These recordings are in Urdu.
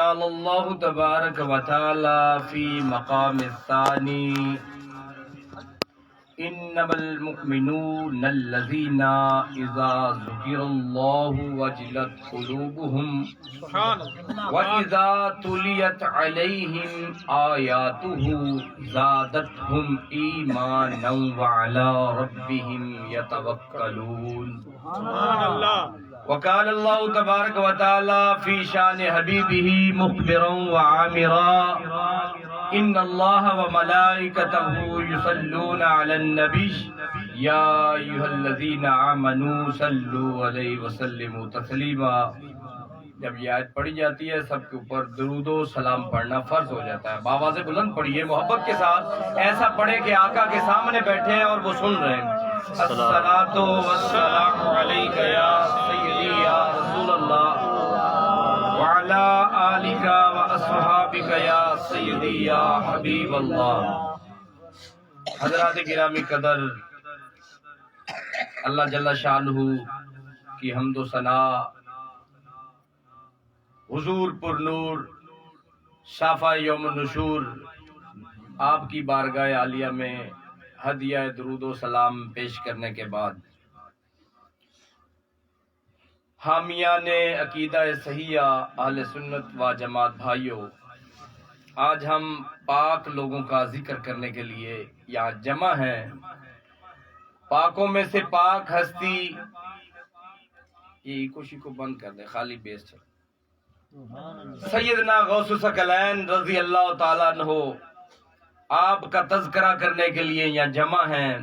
قال الله تبارك وتعالى في مقام الثاني إنما المؤمنون الذين إذا ذكر الله وجلت قلوبهم وإذا تليت عليهم آياته زادتهم إيمانا وعلى ربهم يتوكلون. وقال الله تبارك وتعالى في شان حبيبه مخبرا وعامرا إن الله وملائكته يصلون على النبي يا أيها الذين آمنوا صلوا عليه وسلموا تسلیما. جب یہ آیت پڑھی جاتی ہے سب کے اوپر درود و سلام پڑھنا فرض ہو جاتا ہے. بآواز بلند پڑھیے محبت کے ساتھ، ایسا پڑھے کہ آقا کے سامنے بیٹھے ہیں اور وہ سن رہے ہیں. الصلاۃ والسلام علیک یا سیدی یا رسول اللہ وعلی آلک واصحابک یا سیدی یا حبیب اللہ. حضرات گرامی قدر، اللہ جل شانہ کی حمد و ثنا، حضور پر نور شافع یوم النشور آپ کی بارگاہ عالیہ میں ہدیہ درود و سلام پیش کرنے کے بعد، حامیان عقیدہ صحیحہ اہل سنت و جماعت بھائیوں، آج ہم پاک لوگوں کا ذکر کرنے کے لیے یہاں جمع ہیں. پاکوں میں سے پاک ہستی، یہ کوشش کو بند کر دے، خالی بیس چل. سیدنا غوث ثقلین رضی اللہ تعالیٰ عنہ آپ کا تذکرہ کرنے کے لیے یہاں جمع ہیں.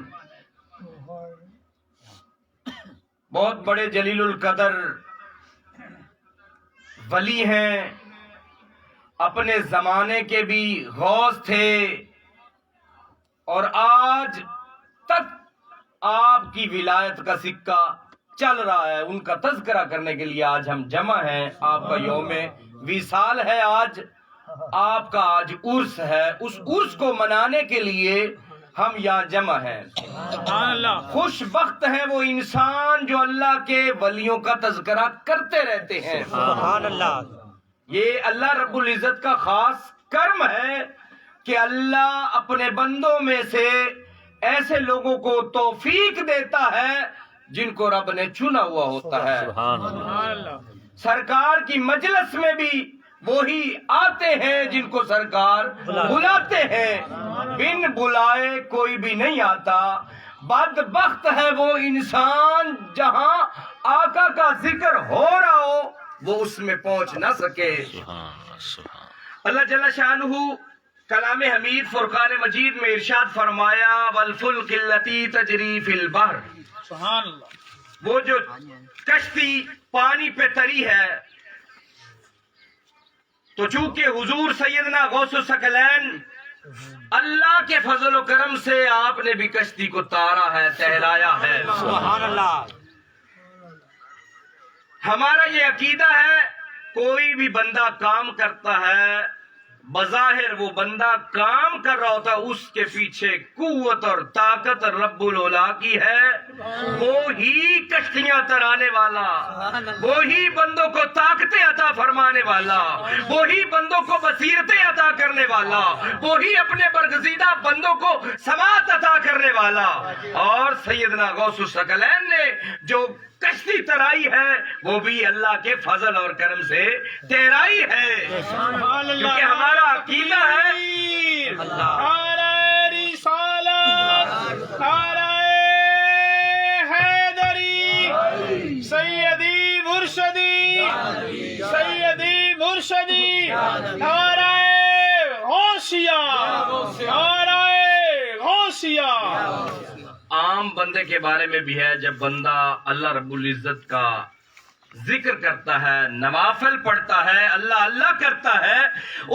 بہت بڑے جلیل القدر ولی ہیں، اپنے زمانے کے بھی غوث تھے، اور آج تک آپ کی ولایت کا سکہ چل رہا ہے. ان کا تذکرہ کرنے کے لیے آج ہم جمع ہیں. آپ کا یوم وصال ہے، آج آپ کا آج عرس ہے. اس عرس کو منانے کے لیے ہم یہاں جمع ہیں. خوش بخت ہیں وہ انسان جو اللہ کے ولیوں کا تذکرہ کرتے رہتے ہیں. یہ اللہ رب العزت کا خاص کرم ہے کہ اللہ اپنے بندوں میں سے ایسے لوگوں کو توفیق دیتا ہے جن کو رب نے چنا ہوا ہوتا ہے. سرکار کی مجلس میں بھی وہی آتے ہیں جن کو سرکار بلاتے ہیں، بن بلائے کوئی بھی نہیں آتا. بدبخت ہے وہ انسان جہاں آقا کا ذکر ہو رہا ہو وہ اس میں پہنچ نہ سکے. اللہ جل شانہ کلام حمید فرقان مجید میں ارشاد فرمایا والفلک التی تجری فی البحر. وہ جو کشتی پانی پہ تری ہے، تو چونکہ حضور سیدنا غوث ثقلین اللہ کے فضل و کرم سے آپ نے بھی کشتی کو تارا ہے، تہرایا ہے. سبحان اللہ. ہمارا یہ عقیدہ ہے کوئی بھی بندہ کام کرتا ہے، بظاہر وہ بندہ کام کر رہا ہوتا ہے، اس کے پیچھے قوت اور طاقت رب العلا کی ہے. وہی کشتیاں ترانے والا، وہی بندوں کو طاقتیں عطا فرمانے والا، وہی بندوں کو بصیرتیں عطا کرنے والا، وہی اپنے برگزیدہ بندوں کو سماعت عطا کرنے والا. اور سیدنا غوث ثقلین نے جو کشتی ترائی ہے وہ بھی اللہ کے فضل اور کرم سے تیرائی ہے. کیونکہ ہمارا عقیدہ ہے نعرہ رسالت، نعرہ حیدری، سیدی مرشدی، سیدی مرشدی، نعرہ غوثیہ، نعرہ غوثیہ. عام بندے کے بارے میں بھی ہے، جب بندہ اللہ رب العزت کا ذکر کرتا ہے، نوافل پڑھتا ہے، اللہ اللہ کرتا ہے،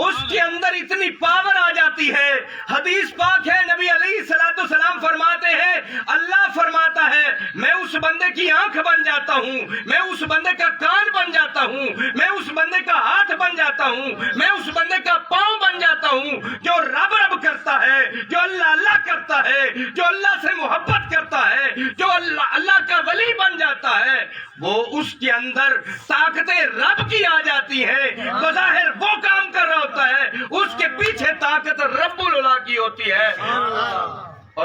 اس کے اندر اتنی پاور آ جاتی ہے. حدیث پاک ہے، نبی علیہ الصلوۃ والسلام فرماتے ہیں اللہ فرماتا ہے میں اس بندے کی آنکھ بن جاتا ہوں، میں اس بندے کا کان بن جاتا ہوں، میں اس بندے کا ہاتھ بن جاتا ہوں، میں اس بندے کا پاؤں بن جاتا ہوں جو رب رب کرتا ہے، جو اللہ اللہ کرتا ہے، جو اللہ سے محبت کرتا ہے، جو اللہ کا ولی بن جاتا ہے. وہ اس کے اندر طاقتیں رب کی آ جاتی ہیں، بظاہر وہ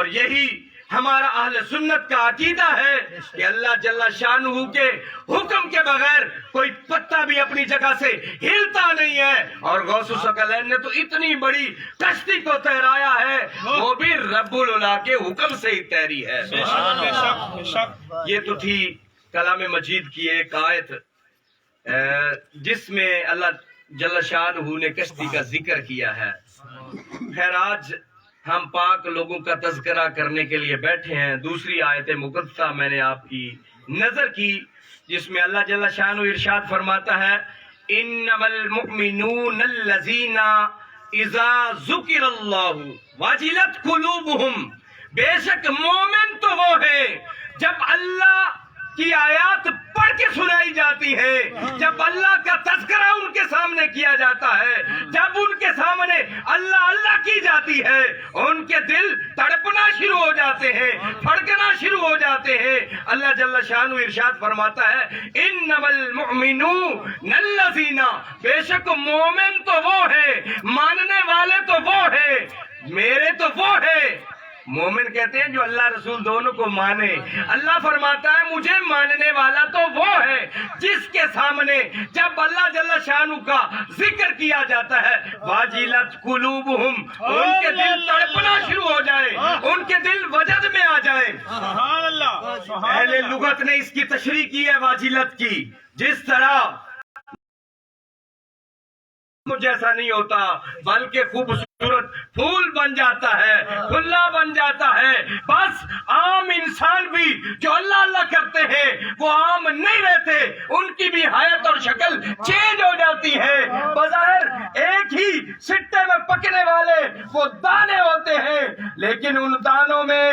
اور یہی ہمارا اہل سنت کا عقیدہ ہے کہ اللہ جل شانہ کے حکم کے بغیر کوئی پتہ بھی اپنی جگہ سے ہلتا نہیں ہے، اور غوث ثقلین نے تو اتنی بڑی کشتی کو تیرایا ہے، وہ بھی رب العلا کے حکم سے ہی تیری ہے۔ یہ تو تھی کلام مجید کی ایک آیت جس میں اللہ جل شانہ نے کشتی کا ذکر کیا ہے۔ خیر آج ہم پاک لوگوں کا تذکرہ کرنے کے لیے بیٹھے ہیں۔ دوسری آیت مقدسہ میں نے آپ کی نظر کی جس میں اللہ جل شانہ ارشاد فرماتا ہے انما المؤمنون الذین اذا ذکر اللہ وجلت قلوبہم، بے شک مومن تو وہ ہے جب اللہ کی آیات پڑھ کے سنائی جاتی ہے، جب اللہ کا تذکرہ ان کے سامنے کیا جاتا ہے، جب ان کے سامنے اللہ اللہ کی جاتی ہے، ان کے دل تڑپنا شروع ہو جاتے ہیں، پھڑکنا شروع ہو جاتے ہیں۔ اللہ جل شانہ ارشاد فرماتا ہے انما المؤمنون الذین، بے شک مومن تو وہ ہے، ماننے والے تو وہ ہے، میرے تو وہ ہے۔ مومن کہتے ہیں جو اللہ رسول دونوں کو مانے۔ اللہ فرماتا ہے مجھے ماننے والا تو وہ ہے جس کے سامنے جب اللہ جل شانہ کا ذکر کیا جاتا ہے واجلت قلوبہم، ان کے دل تڑپنا شروع ہو جائے، ان کے دل وجد میں آ جائے۔ سبحان اللہ۔ اہل لغت نے اس کی تشریح کی ہے واجلت کی، جس طرح جیسا نہیں ہوتا بلکہ خوبصورت پھول بن جاتا ہے، پھلا بن جاتا ہے۔ بس عام انسان بھی جو اللہ اللہ کرتے ہیں وہ عام نہیں رہتے، ان کی بھی حیات اور شکل چینج ہو جاتی ہے۔ بظاہر ایک ہی سٹے میں پکنے والے وہ دانے ہوتے ہیں، لیکن ان دانوں میں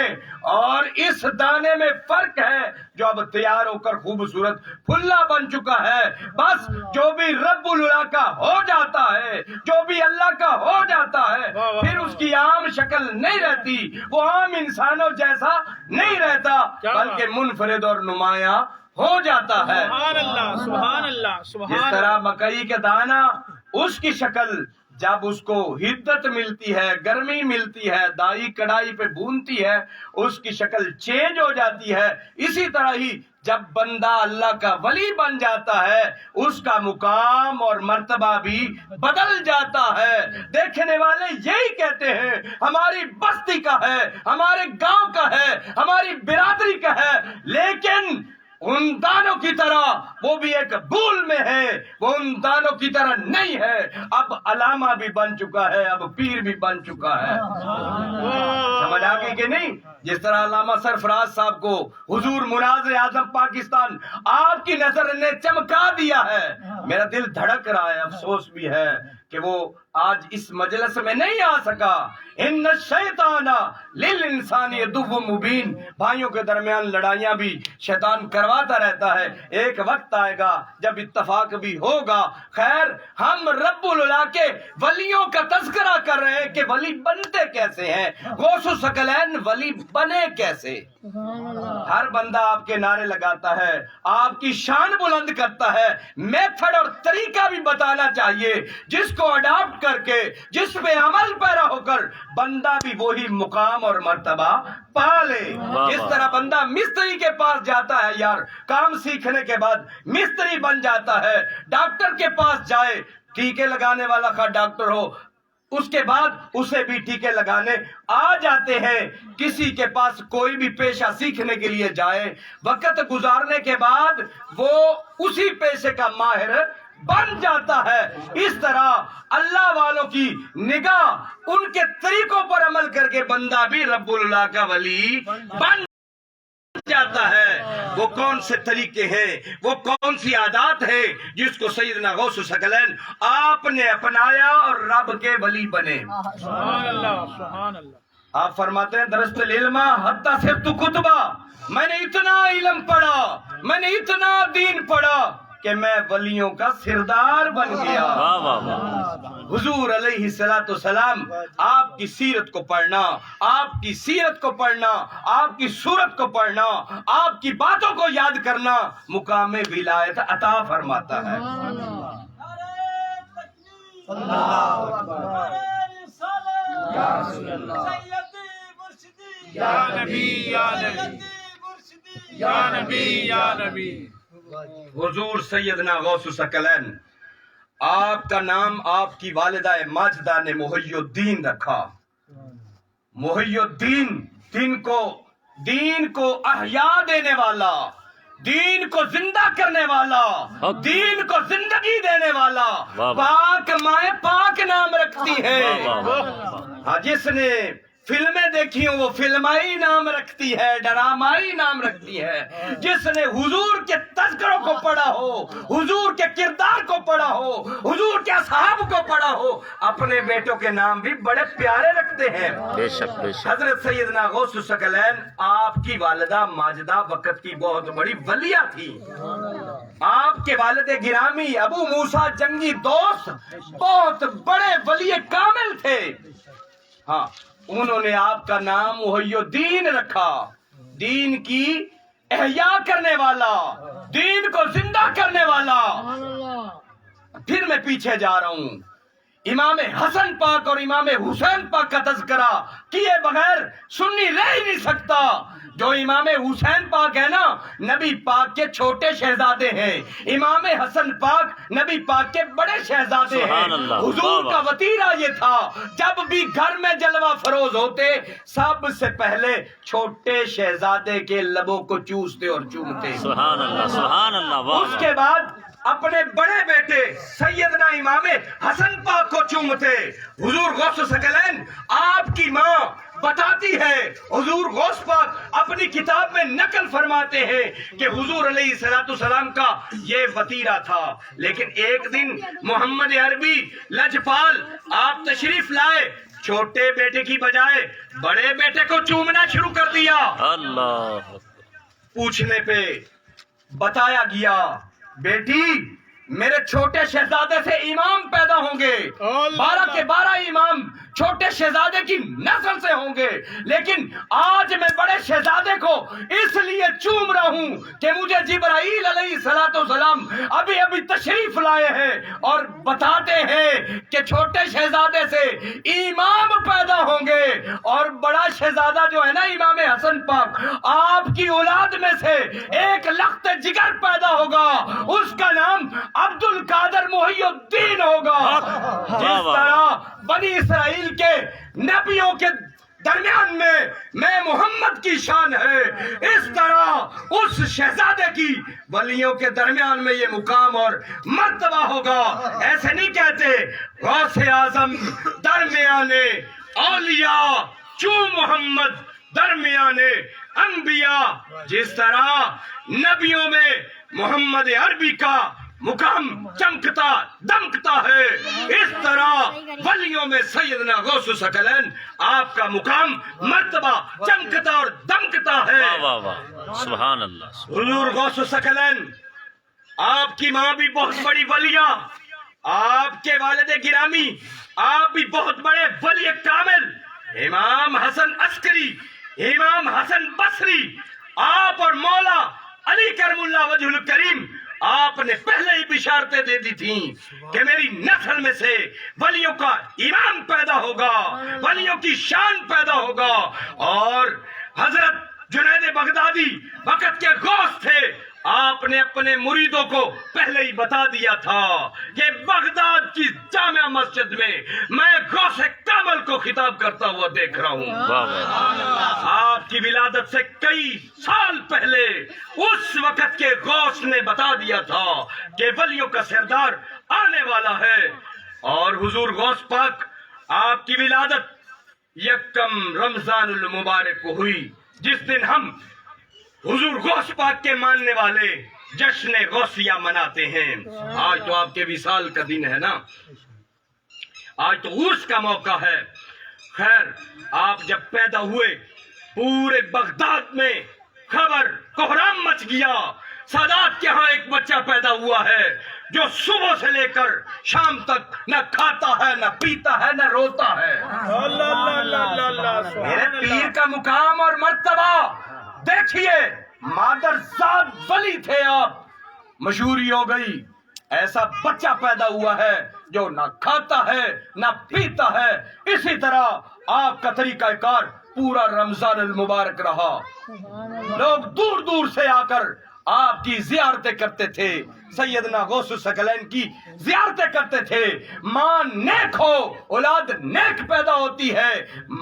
اور اس دانے میں فرق ہے جو اب تیار ہو کر خوبصورت پھلا بن چکا ہے۔ بس جو بھی رب العلا کا ہو جاتا ہے، جو بھی اللہ کا ہو جاتا ہے، پھر اس کی عام شکل نہیں رہتی، وہ عام انسانوں جیسا نہیں رہتا بلکہ منفرد اور نمایاں ہو جاتا ہے۔ سبحان اللہ، سبحان اللہ، سبحان جس طرح مکئی کا دانہ اس کی شکل جب اس کو حدت ملتی ہے، گرمی ملتی ہے، دائی کڑائی پہ بھونتی ہے، اس کی شکل چینج ہو جاتی ہے، اسی طرح ہی جب بندہ اللہ کا ولی بن جاتا ہے اس کا مقام اور مرتبہ بھی بدل جاتا ہے۔ دیکھنے والے یہی کہتے ہیں ہماری بستی کا ہے، ہمارے گاؤں کا ہے، ہماری برادری کا ہے، لیکن ان دانوں کی طرح وہ بھی ایک بھول میں ہے، وہ ان دانوں کی طرح نہیں ہے۔ اب علامہ بھی بن چکا ہے، اب پیر بھی بن چکا ہے۔ سمجھ آ گئی کہ نہیں؟ جس طرح علامہ سرفراز صاحب کو حضور مناظر اعظم پاکستان آپ کی نظر نے چمکا دیا ہے۔ میرا دل دھڑک رہا ہے، افسوس بھی ہے کہ وہ آج اس مجلس میں نہیں آ سکا۔ ان الشیطان للانسان عدو مبین، بھائیوں کے درمیان لڑائیاں بھی شیطان کرواتا رہتا ہے، ایک وقت آئے گا جب اتفاق بھی ہوگا۔ خیر ہم رب العلا کے ولیوں کا تذکرہ کر رہے ہیں کہ ولی بنتے کیسے ہیں، غوث ثقلین ولی بنے کیسے۔ ہر بندہ آپ کے نعرے لگاتا ہے، آپ کی شان بلند کرتا ہے، میتھڈ اور طریقہ بھی بتانا چاہیے جس کو اڈاپٹ کر کے، جس پہ عمل پیرا ہو کر بندہ بھی وہی مقام اور مرتبہ پا لے۔ جس طرح بندہ مستری کے پاس جاتا ہے، یار کام سیکھنے کے بعد مستری بن جاتا ہے، ڈاکٹر کے پاس جائے، ٹیکے لگانے والا کا ڈاکٹر ہو، اس کے بعد اسے بھی ٹیکے لگانے آ جاتے ہیں۔ کسی کے پاس کوئی بھی پیشہ سیکھنے کے لیے جائے، وقت گزارنے کے بعد وہ اسی پیشے کا ماہر بن جاتا ہے۔ اس طرح اللہ والوں کی نگاہ ان کے طریقوں پر عمل کر کے بندہ بھی رب اللہ کا ولی بن جاتا ہے۔ وہ کون سے طریقے ہیں، وہ کون سی عادات ہے جس کو سیدنا غوث ثقلین آپ نے اپنایا اور رب کے ولی بنے۔ سبحان اللہ، سبحان اللہ۔ آپ فرماتے ہیں درست العلم حتی صرت کتبہ، میں نے اتنا علم پڑھا، میں نے اتنا دین پڑھا کہ میں ولیوں کا سردار بن گیا۔ حضور علیہ السلام آپ کی سیرت کو پڑھنا، آپ کی سیرت کو پڑھنا، آپ کی صورت کو پڑھنا، آپ کی باتوں کو یاد کرنا مقام ولایت عطا فرماتا ہے۔ یا نبی یا نبی یا نبی یا نبی. حضور سیدنا غوث الثقلین، آپ کا نام آپ کی والدہ ماجدہ نے محی الدین رکھا. محی الدین، دین کو احیاء دینے والا، دین کو زندہ کرنے والا، دین کو زندگی دینے والا. پاک مائیں پاک نام رکھتی ہے. ہاں، جس نے فلمیں دیکھی ہوں وہ فلمائی نام رکھتی ہے، ڈرامائی نام رکھتی ہے. جس نے حضور کے تذکروں کو پڑھا ہو، حضور کے کردار کو پڑھا ہو، حضور کے اصحاب کو پڑھا ہو، اپنے بیٹوں کے نام بھی بڑے پیارے رکھتے ہیں. بے شک بے شک. حضرت سیدنا غوث الثقلین، آپ کی والدہ ماجدہ وقت کی بہت بڑی ولیہ تھی. آپ کے والد گرامی ابو موسیٰ جنگی دوست بہت بڑے ولی کامل تھے. ہاں، انہوں نے آپ کا نام محی الدین رکھا. دین کی احیاء کرنے والا، دین کو زندہ کرنے والا. پھر میں پیچھے جا رہا ہوں. امام حسن پاک اور امام حسین پاک کا تذکرہ کیے بغیر سنی رہ ہی نہیں سکتا. جو امام حسین پاک ہے نا، نبی پاک کے چھوٹے شہزادے ہیں. امام حسن پاک نبی پاک کے بڑے شہزادے ہیں. حضور کا وطیرہ یہ تھا، جب بھی گھر میں جلوہ فروز ہوتے سب سے پہلے چھوٹے شہزادے کے لبوں کو چوستے اور چومتے. سبحان اللہ سبحان اللہ. اس کے بعد اپنے بڑے بیٹے سیدنا امام حسن پاک کو چومتے. حضور غوث الثقلین، آپ کی ماں بتاتی ہے، حضور غوث پاک اپنی کتاب میں نقل فرماتے ہیں کہ حضور علیہ السلام کا یہ وطیرہ تھا. لیکن ایک دن محمد عربی لجپال آپ تشریف لائے، چھوٹے بیٹے کی بجائے بڑے بیٹے کو چومنا شروع کر دیا. اللہ. پوچھنے پہ بتایا گیا، بیٹی میرے چھوٹے شہزادے سے امام پیدا ہوں گے، 12 کے 12 امام چھوٹے شہزادے کی نسل سے ہوں گے. لیکن آج میں بڑے شہزادے کو اس لیے چوم رہا ہوں کہ مجھے جبرائیل علیہ السلام ابھی تشریف لائے ہیں اور بتاتے ہیں کہ چھوٹے شہزادے سے امام پیدا ہوں گے. اور بڑا شہزادہ جو ہے نا امام حسن پاک، آپ کی اولاد میں سے ایک لخت جگر پیدا ہوگا، اس کا نام عبد القادر محی الدین ہوگا. جس طرح بنی اسرائیل کے نبیوں کے درمیان میں محمد کی شان ہے، اس طرح اس شہزادے کی ولیوں کے درمیان میں یہ مقام اور مرتبہ ہوگا. ایسے نہیں کہتے غوث اعظم درمیانے اولیاء چو محمد درمیانے انبیاء. جس طرح نبیوں میں محمد عربی کا مقام چمکتا دمکتا ہے، اس طرح ولیوں میں سیدنا غوث الثقلین آپ کا مقام مرتبہ چمکتا اور دمکتا ہے. واہ واہ سبحان اللہ. حضور غوث الثقلین، آپ کی ماں بھی بہت بڑی ولیہ، آپ کے والد گرامی آپ بھی بہت بڑے ولی کامل. امام حسن عسکری، امام حسن بصری، آپ اور مولا علی کرم اللہ وجہ الکریم، آپ نے پہلے ہی بشارتیں دے دی تھیں کہ میری نسل میں سے ولیوں کا امام پیدا ہوگا، ولیوں کی شان پیدا ہوگا. اور حضرت جنید بغدادی وقت کے غوث تھے، آپ نے اپنے مریدوں کو پہلے ہی بتا دیا تھا کہ بغداد کی جامع مسجد میں غوث کامل کو خطاب کرتا ہوا دیکھ رہا ہوں. آپ کی ولادت سے کئی سال پہلے اس وقت کے غوث نے بتا دیا تھا کہ ولیوں کا سردار آنے والا ہے. اور حضور غوث پاک، آپ کی ولادت یکم رمضان المبارک کو ہوئی، جس دن ہم حضور غوث پاک کے ماننے والے جشن غوثیہ مناتے ہیں. آج تو آپ کے وصال کا دن ہے نا، آج تو عرس کا موقع ہے. خیر، آپ جب پیدا ہوئے پورے بغداد میں خبر کوہرام مچ گیا. سادات کے ہاں ایک بچہ پیدا ہوا ہے جو صبح سے لے کر شام تک نہ کھاتا ہے، نہ پیتا ہے، نہ روتا ہے. میرے پیر کا مقام اور مرتبہ دیکھیے. مادر ذات ولی تھے آپ، مشہوری ہو گئی. ایسا بچہ پیدا ہوا ہے جو نہ کھاتا ہے نہ پیتا ہے. اسی طرح آپ کا طریقہ کار پورا رمضان المبارک رہا، لوگ دور دور سے آ کر آپ کی زیارتیں کرتے تھے، سیدنا غوث الثقلین کی زیارتیں کرتے تھے۔ ماں نیک ہو اولاد نیک پیدا ہوتی ہے،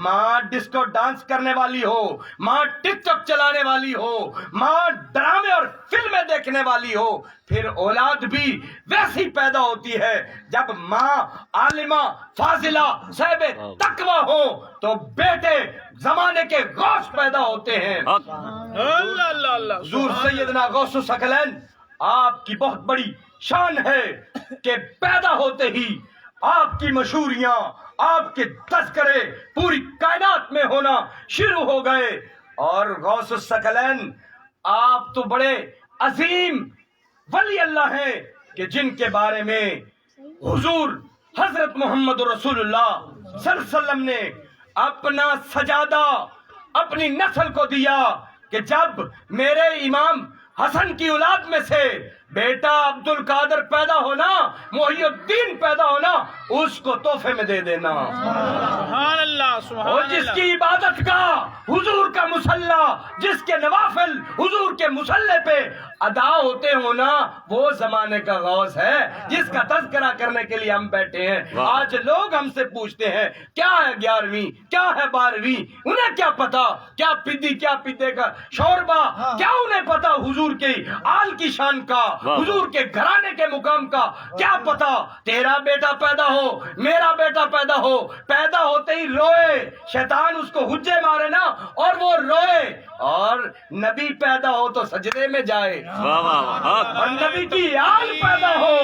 ماں ڈسکو ڈانس کرنے والی ہو، ماں ٹک ٹاک چلانے والی ہو، ماں ڈرامے اور فلمیں دیکھنے والی ہو، پھر اولاد بھی ویسی پیدا ہوتی ہے۔ جب ماں عالمہ فاضلہ صاحب تقویٰ ہو تو بیٹے زمانے کے غوث پیدا ہوتے ہیں۔ اللہ اللہ اللہ، حضور سیدنا غوث الثقلین آپ کی بہت بڑی شان ہے کہ پیدا ہوتے ہی آپ کی مشہوریاں، آپ کے تذکرے پوری کائنات میں ہونا شروع ہو گئے۔ اور غوث الثقلین آپ تو بڑے عظیم ولی اللہ ہیں کہ جن کے بارے میں حضور حضرت محمد رسول اللہ صلی اللہ علیہ وسلم نے اپنا سجادہ اپنی نسل کو دیا کہ جب میرے امام حسن کی اولاد میں سے بیٹا عبد القادر پیدا ہونا، محی الدین پیدا ہونا، اس کو تحفے میں دے دینا۔ سبحان اللہ سبحان اور اللہ، جس کی عبادت کا حضور کا مصلی، جس کے نوافل حضور کے مصلی پہ ادا ہوتے ہونا، وہ زمانے کا غوث ہے جس کا تذکرہ کرنے کے لیے ہم بیٹھے ہیں۔ آج لوگ ہم سے پوچھتے ہیں کیا ہے 11ویں، کیا ہے 12ویں، انہیں کیا پتا کیا پدی کیا پدے کا شوربہ، کیا انہیں پتا حضور کی آل کی شان کا، حضور کے گھرانے کے مقام کا کیا پتا۔ تیرا بیٹا پیدا ہو، میرا بیٹا پیدا ہو، پیدا ہوتے ہی روئے، شیطان اس کو حجے مارے نا اور وہ روئے، اور نبی پیدا ہو تو سجدے میں جائے، واہ واہ واہ، اور نبی کی آل پیدا ہو۔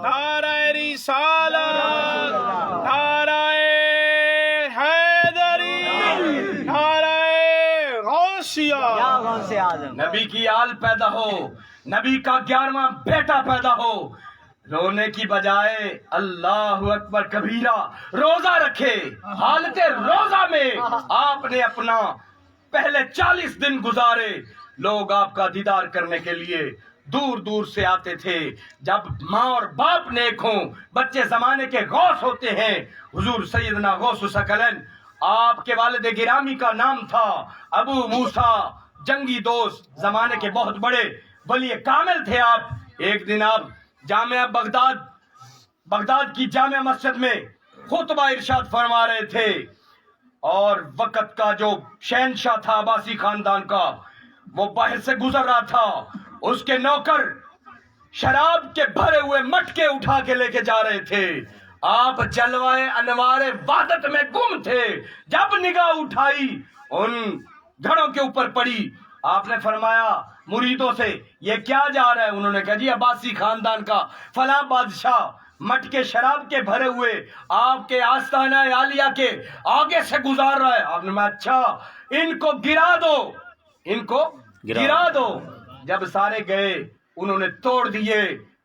نعرہ رسالت، نعرہ حیدری، نعرہ غوثیہ، نبی کی آل پیدا ہو، نبی کا 11واں بیٹا پیدا ہو، رونے کی بجائے اللہ اکبر کبیرہ روزہ رکھے۔ حالت روزہ میں آپ نے اپنا پہلے 40 دن گزارے۔ لوگ آپ کا دیدار کرنے کے لیے دور دور سے آتے تھے۔ جب ماں اور باپ نیک ہوں، بچے زمانے کے غوث ہوتے ہیں۔ حضور سیدنا غوث الثقلین، آپ کے والد گرامی کا نام تھا ابو موسیٰ، جنگی دوست، زمانے کے بہت بڑے ولی کامل تھے آپ۔ ایک دن آپ جامعہ بغداد کی جامع مسجد میں خطبہ ارشاد فرما رہے تھے، اور وقت کا جو شہنشاہ تھا عباسی خاندان کا، وہ باہر سے گزر رہا تھا۔ اس کے نوکر شراب کے بھرے ہوئے مٹکے اٹھا کے لے کے جا رہے تھے۔ آپ جلوائے انوار وحدت میں گم تھے۔ جب نگاہ اٹھائی ان گھڑوں کے اوپر پڑی، آپ نے فرمایا مریدوں سے یہ کیا جا رہا ہے؟ انہوں نے کہا جی عباسی خاندان کا فلاں بادشاہ مٹکے شراب کے بھرے ہوئے آپ کے آستانہ عالیہ کے آگے سے گزار رہا ہے۔ آپ نے کہا اچھا، ان کو گرا دو، ان کو گرا دو۔ جب سارے گئے، انہوں نے توڑ دیے۔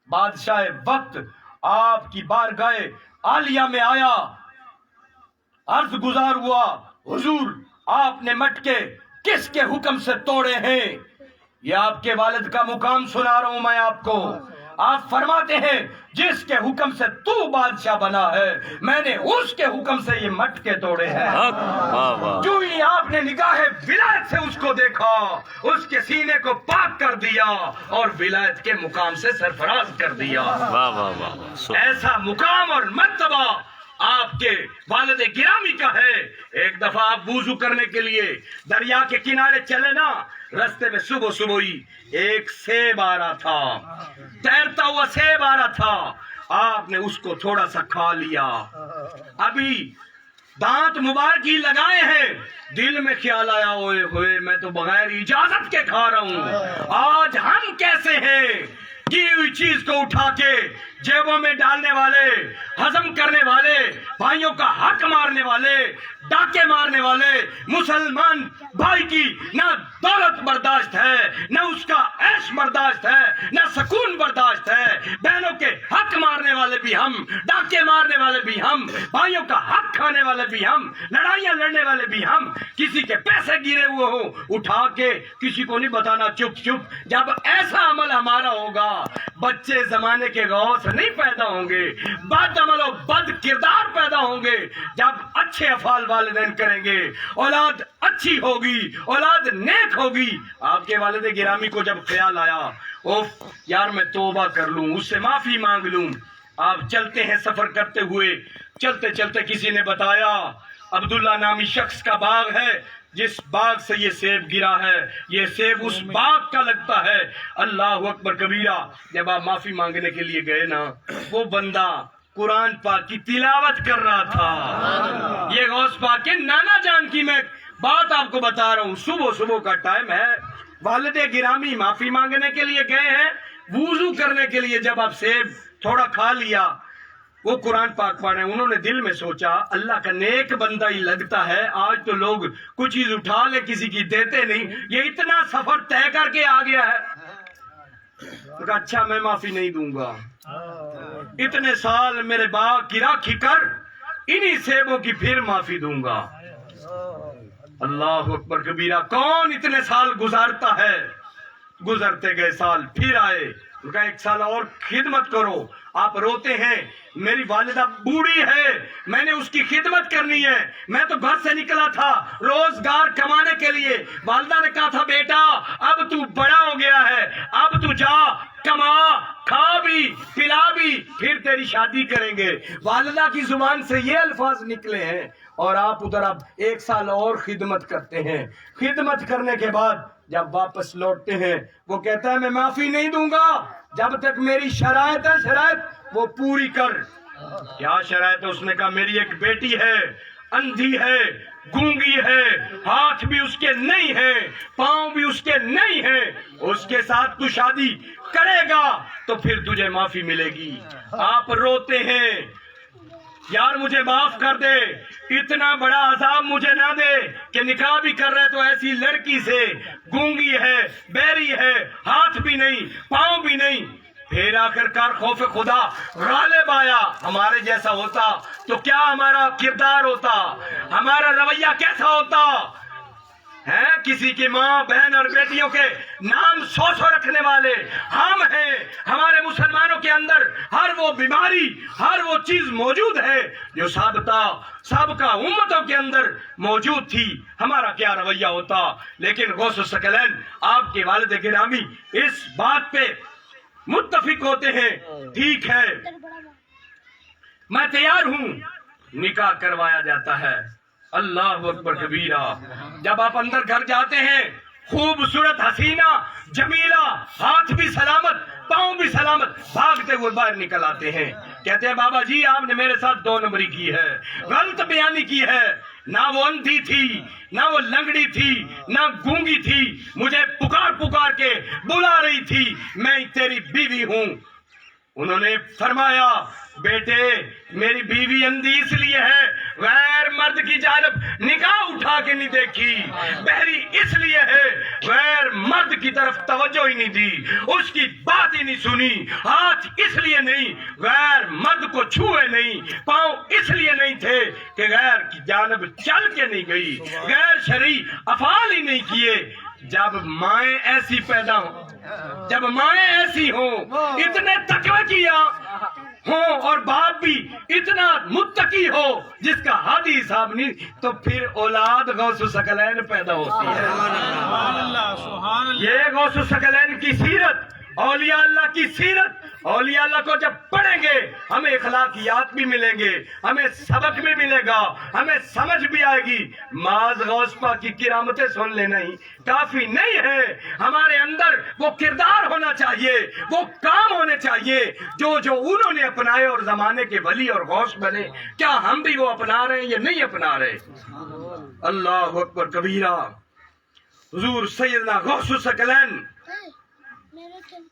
بادشاہ وقت آپ کی بارگاہ عالیہ میں آیا، عرض گزار ہوا، حضور آپ نے مٹکے کس کے حکم سے توڑے ہیں؟ یہ آپ کے والد کا مقام سنا رہا ہوں میں آپ کو۔ آپ فرماتے ہیں جس کے حکم سے تو بادشاہ بنا ہے، میں نے اس کے حکم سے یہ مٹکے توڑے ہیں۔ واہ واہ، جو ہی آپ نے نگاہ ولایت سے اس کو دیکھا، اس کے سینے کو پاک کر دیا اور ولایت کے مقام سے سرفراز کر دیا۔ واہ واہ واہ، ایسا مقام اور مرتبہ آپ کے والد گرامی کا ہے۔ ایک دفعہ آپ وضو کرنے کے لیے دریا کے کنارے چلے نا، رستے میں صبح صبح ہی ایک سیب آ رہا تھا، تیرتا ہوا سیب آ رہا تھا۔ آپ نے اس کو تھوڑا سا کھا لیا، ابھی دانت مبارک ہی لگائے ہیں، دل میں خیال آیا ہوئے ہوئے میں تو بغیر اجازت کے کھا رہا ہوں۔ آج ہم کیسے ہیں؟ کی ہوئی چیز کو اٹھا کے جیبوں میں ڈالنے والے، ہضم کرنے والے، بھائیوں کا حق مارنے والے، ڈاکے مارنے والے، مسلمان بھائی کی نہ دولت برداشت ہے، نہ اس کا عیش برداشت ہے، نہ سکون برداشت ہے۔ بہنوں کے حق مارنے والے بھی ہم، ڈاکے مارنے والے بھی ہم، بھائیوں کا حق کھانے والے بھی ہم، لڑائیاں لڑنے والے بھی ہم۔ کسی کے پیسے گرے ہوئے ہوں، اٹھا کے کسی کو نہیں بتانا، چپ چپ۔ جب ایسا عمل ہمارا ہوگا، بچے زمانے کے غوث نہیں پیدا ہوں گے، بد عمل و بد کردار پیدا پیدا ہوں گے جب اچھے افعال والدین کریں گے، اولاد اچھی ہوگی، اولاد نیک ہوگی۔ آپ کے والد گرامی کو جب خیال آیا اوف یار میں توبہ کر لوں، اس سے معافی مانگ لوں، آپ چلتے ہیں سفر کرتے ہوئے، چلتے چلتے کسی نے بتایا عبداللہ نامی شخص کا باغ ہے، جس باغ سے یہ سیب گرا ہے یہ سیب اس باغ کا لگتا ہے۔ اللہ اکبر کبیرہ۔ جب آپ معافی مانگنے کے لیے گئے نا، وہ بندہ قرآن پاک کی تلاوت کر رہا تھا۔ یہ غوث پاک کے نانا جان کی میں بات آپ کو بتا رہا ہوں، صبح کا ٹائم ہے، والد گرامی معافی مانگنے کے لیے گئے ہیں، وضو کرنے کے لیے جب آپ سیب تھوڑا کھا لیا، وہ قرآن پاک پڑھ رہے ہیں، انہوں نے دل میں سوچا اللہ کا نیک بندہ ہی لگتا ہے، آج تو لوگ کچھ چیز اٹھا لے کسی کی دیتے نہیں، یہ اتنا سفر طے کر کے آ گیا ہے۔ کہا اچھا میں معافی نہیں دوں گا، اتنے سال میرے باغ کی راکھی کر، انہی سیبوں کی پھر معافی دوں گا۔ اللہ اکبر کبیرہ۔ کون اتنے سال گزارتا ہے؟ گزرتے گئے سال پھر آئے، کہا ایک سال اور خدمت کرو۔ آپ روتے ہیں میری والدہ بوڑھی ہے، میں نے اس کی خدمت کرنی ہے، میں تو گھر سے نکلا تھا روزگار کمانے کے لیے، والدہ نے کہا تھا بیٹا اب تو بڑا ہو گیا ہے، اب تو جا کما، کھا بھی پلا بھی، پھر تیری شادی کریں گے۔ والدہ کی زبان سے یہ الفاظ نکلے ہیں اور آپ ادھر اب ایک سال اور خدمت کرتے ہیں۔ خدمت کرنے کے بعد جب واپس لوٹتے ہیں وہ کہتا ہے میں معافی نہیں دوں گا جب تک میری شرائط ہے، شرائط وہ پوری کر۔ کیا شرائط ہے؟ اس نے کہا میری ایک بیٹی ہے، اندھی ہے، گونگی ہے، ہاتھ بھی اس کے نہیں ہیں، پاؤں بھی اس کے نہیں ہیں، اس کے ساتھ تو شادی کرے گا تو پھر تجھے معافی ملے گی۔ آپ روتے ہیں یار مجھے معاف کر دے، اتنا بڑا عذاب مجھے نہ دے کہ نکاح بھی کر رہے تو ایسی لڑکی سے، گونگی ہے، بہری ہے، ہاتھ بھی نہیں، پاؤں بھی نہیں۔ پھر آخر کار خوف خدا غالب آیا، ہمارے جیسا ہوتا تو کیا ہمارا کردار ہوتا، ہمارا رویہ کیسا ہوتا ہے؟ کسی کی ماں بہن اور بیٹیوں کے نام سو رکھنے والے ہم ہیں، ہمارے مسلمانوں کے اندر ہر وہ بیماری، ہر وہ چیز موجود ہے جو سابقہ امتوں کے اندر موجود تھی، ہمارا کیا رویہ ہوتا؟ لیکن غوث الثقلین آپ کے والد گرامی اس بات پہ متفق ہوتے ہیں، ٹھیک ہے میں تیار ہوں، نکاح کروایا جاتا ہے۔ اللہ اکبر کبیرہ۔ جب آپ اندر گھر جاتے ہیں، خوبصورت حسینہ جمیلہ، ہاتھ بھی سلامت پاؤں بھی سلامت، بھاگتے ہوئے باہر نکل آتے ہیں، کہتے ہیں بابا جی آپ نے میرے ساتھ 2 نمبری کی ہے، غلط بیانی کی ہے، نہ وہ اندھی تھی، نہ وہ لنگڑی تھی، نہ گونگی تھی، مجھے پکار کے بلا رہی تھی، میں تیری بیوی ہوں۔ انہوں نے فرمایا بیٹے میری بیوی اندھی اس لیے ہے، غیر مرد کی جانب نگاہ اٹھا کے نہیں دیکھی، بہری اس لیے ہے، غیر مرد کی طرف توجہ ہی نہیں دی، اس کی بات ہی نہیں سنی، ہاتھ اس لیے نہیں، غیر مرد کو چھوئے نہیں، پاؤں اس لیے نہیں تھے کہ غیر کی جانب چل کے نہیں گئی، غیر شرعی افعال ہی نہیں کیے۔ جب مائیں ایسی پیدا ہوں، جب مائیں ایسی ہوں، اتنے تقوی کیا ہوں اور باپ بھی اتنا متقی ہو جس کا حادی حساب نہیں، تو پھر اولاد غوث الثقلین پیدا ہوتی ہے۔ یہ غوث الثقلین کی سیرت، اولیاء اللہ کی سیرت، اولیاء اللہ کو جب پڑھیں گے ہمیں اخلاقیات بھی ملیں گے، ہمیں سبق بھی ملے گا، ہمیں سمجھ بھی آئے گی۔ معاذ غوث پاک کی کرامتیں سن لینا ہی کافی نہیں ہے، ہمارے اندر وہ کردار ہونا چاہیے، وہ کام ہونے چاہیے جو انہوں نے اپنائے اور زمانے کے ولی اور غوث بنے۔ کیا ہم بھی وہ اپنا رہے ہیں یا نہیں اپنا رہے؟ اللہ اکبر کبیرہ۔ حضور سیدنا غوث الثقلین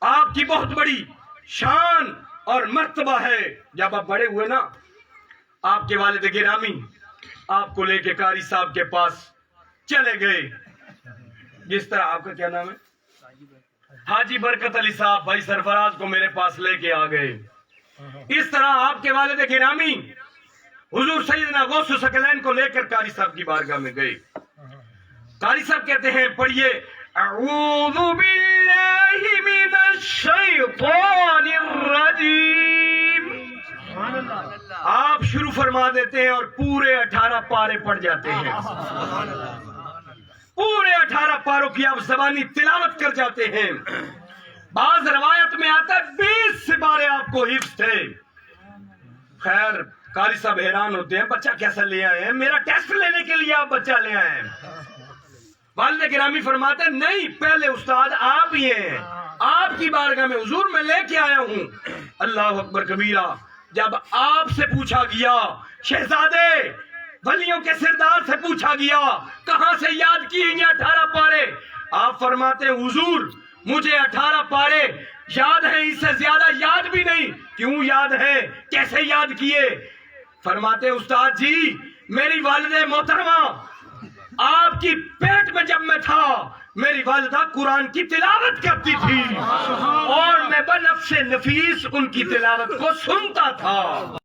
آپ کی بہت بڑی شان اور مرتبہ ہے۔ جب آپ بڑے ہوئے نا، آپ کے والد گرامی آپ کو لے کے قاری صاحب کے پاس چلے گئے، جس طرح آپ کا کیا نام ہے؟ حاجی برکت علی صاحب بھائی سرفراز کو میرے پاس لے کے آ گئے۔ اس طرح آپ کے والد گرامی حضور سیدنا غوث الثقلین کو لے کر قاری صاحب کی بارگاہ میں گئے۔ قاری صاحب کہتے ہیں پڑھیے اعوذ باللہ من الشیطان الرجیم، آپ شروع فرما دیتے ہیں اور پورے 18 پارے پڑھ جاتے ہیں، پورے 18 پاروں کی آپ زبانی تلاوت کر جاتے ہیں۔ بعض روایت میں آتا ہے 20 سپارے آپ کو حفظ تھے۔ خیر قاری صاحب حیران ہوتے ہیں، بچہ کیسا لے آئے ہیں؟ میرا ٹیسٹ لینے کے لیے آپ بچہ لے آئے ہیں؟ والد گرامی فرماتے ہیں نہیں، پہلے استاد آپ ہی ہیں، آپ کی بارگاہ میں حضور میں لے کے آیا ہوں۔ اللہ اکبر کبیرہ۔ جب آپ سے پوچھا گیا، شہزادے ولیوں کے سردار سے پوچھا گیا کہاں سے یاد کیے یہ 18 پارے، آپ فرماتے ہیں حضور مجھے 18 پارے یاد ہیں، اس سے زیادہ یاد بھی نہیں۔ کیوں یاد ہے؟ کیسے یاد کیے؟ فرماتے استاد جی میری والدہ محترمہ آپ کی پیٹ میں جب میں تھا میری والدہ قرآن کی تلاوت کرتی تھی اور میں بنفس نفیس ان کی تلاوت کو سنتا تھا۔